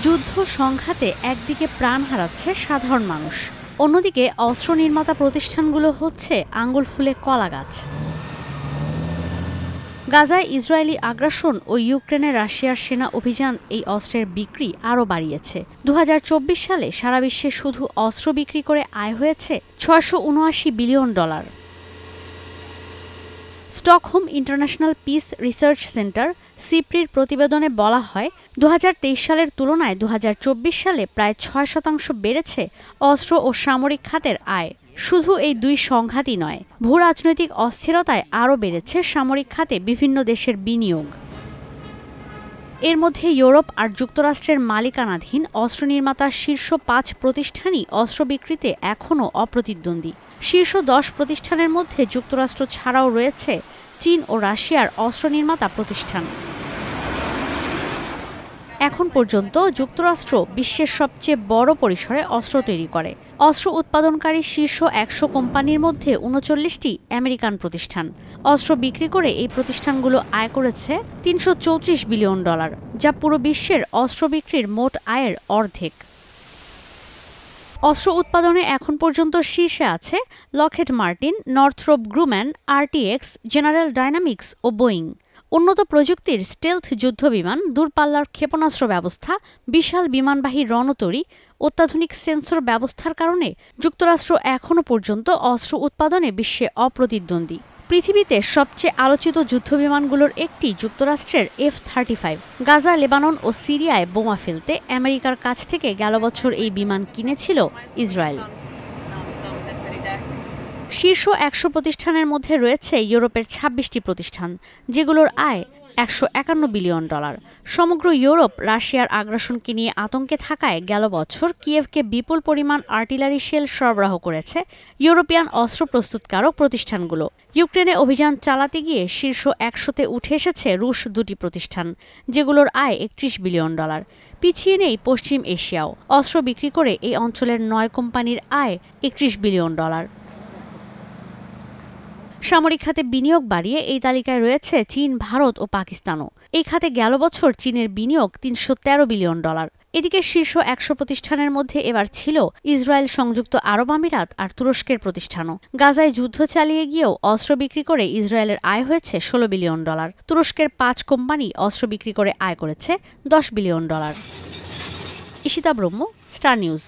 যুদ্ধ সংঘাতে একদিকে প্রাণ হারাচ্ছে সাধারণ মানুষ, অন্যদিকে অস্ত্র নির্মাতা প্রতিষ্ঠানগুলো হচ্ছে আঙ্গুল ফুলে কলা গাছ। গাজায় ইসরায়েলি আগ্রাসন ও ইউক্রেনে রাশিয়ার সেনা অভিযান এই অস্ত্রের বিক্রি আরও বাড়িয়েছে। ২০২৪ সালে সারা বিশ্বে শুধু অস্ত্র বিক্রি করে আয় হয়েছে $৬৭৯ billion. Stockholm International Peace Research Centre সিপ্রির প্রতিবেদনে বলা হয়, ২০২৩ সালের তুলনায় ২০২৪ সালে প্রায় ৬% বেড়েছে অস্ত্র ও সামরিক খাতের আয়। শুধু এই দুই সংঘাতই নয়, ভূরাজনৈতিক অস্থিরতায় আরও বেড়েছে সামরিক খাতে বিভিন্ন দেশের বিনিয়োগ। এর মধ্যে ইউরোপ আর যুক্তরাষ্ট্রের মালিকানাধীন অস্ত্র নির্মাতার শীর্ষ ৫ প্রতিষ্ঠানই অস্ত্র বিক্রিতে এখনও অপ্রতিদ্বন্দ্বী। শীর্ষ ১০ প্রতিষ্ঠানের মধ্যে যুক্তরাষ্ট্র ছাড়াও রয়েছে চীন ও রাশিয়ার অস্ত্র নির্মাতা প্রতিষ্ঠান। এখন পর্যন্ত যুক্তরাষ্ট্র বিশ্বের সবচেয়ে বড় পরিসরে অস্ত্র তৈরি করে। অস্ত্র উৎপাদনকারী শীর্ষ ১০০ কোম্পানির মধ্যে ৩৯টি আমেরিকান প্রতিষ্ঠান। অস্ত্র বিক্রি করে এই প্রতিষ্ঠানগুলো আয় করেছে $৩৩৪ বিলিয়ন, যা পুরো বিশ্বের অস্ত্র বিক্রির মোট আয়ের অর্ধেক। অস্ত্র উৎপাদনে এখন পর্যন্ত শীর্ষে আছে Lockheed Martin, Northrop Grumman, RTX, General Dynamics ও বোয়িং। উন্নত প্রযুক্তির স্টেলথ যুদ্ধবিমান, দূরপাল্লার ক্ষেপণাস্ত্র ব্যবস্থা, বিশাল বিমানবাহী রণতরী, অত্যাধুনিক সেন্সর ব্যবস্থার কারণে যুক্তরাষ্ট্র এখনও পর্যন্ত অস্ত্র উৎপাদনে বিশ্বে অপ্রতিদ্বন্দ্বী। পৃথিবীতে সবচেয়ে আলোচিত যুদ্ধবিমানগুলোর একটি যুক্তরাষ্ট্রের F-35। গাজা, লেবানন ও সিরিয়ায় বোমা ফেলতে আমেরিকার কাছ থেকে গেল বছর এই বিমান কিনেছিল ইসরায়েল। শীর্ষ ১০০ প্রতিষ্ঠানের মধ্যে রয়েছে ইউরোপের ২৬টি প্রতিষ্ঠান, যেগুলোর আয় $১৫১ বিলিয়ন। সমগ্র ইউরোপ রাশিয়ার আগ্রাসনকে নিয়ে আতঙ্কে থাকায় গেল বছর কিয়েভকে বিপুল পরিমাণ আর্টিলারি শেল সরবরাহ করেছে ইউরোপিয়ান অস্ত্র প্রস্তুতকারক প্রতিষ্ঠানগুলো। ইউক্রেনে অভিযান চালাতে গিয়ে শীর্ষ ১০০তে উঠে এসেছে রুশ দুটি প্রতিষ্ঠান, যেগুলোর আয় $৩১ বিলিয়ন। পিছিয়ে নেই পশ্চিম এশিয়াও। অস্ত্র বিক্রি করে এই অঞ্চলের ৯ কোম্পানির আয় $৩১ বিলিয়ন। সামরিক খাতে বিনিয়োগ বাড়িয়ে এই তালিকায় রয়েছে চীন, ভারত ও পাকিস্তানও। এই খাতে গেল বছর চীনের বিনিয়োগ $৩১৩ বিলিয়ন। এদিকে শীর্ষ ১০০ প্রতিষ্ঠানের মধ্যে এবার ছিল ইসরায়েল, সংযুক্ত আরব আমিরাত আর তুরস্কের প্রতিষ্ঠানও। গাজায় যুদ্ধ চালিয়ে গিয়েও অস্ত্র বিক্রি করে ইসরায়েলের আয় হয়েছে $১৬ বিলিয়ন। তুরস্কের ৫ কোম্পানি অস্ত্র বিক্রি করে আয় করেছে $১০ বিলিয়ন। ঈশিতা ব্রহ্ম, স্টার নিউজ।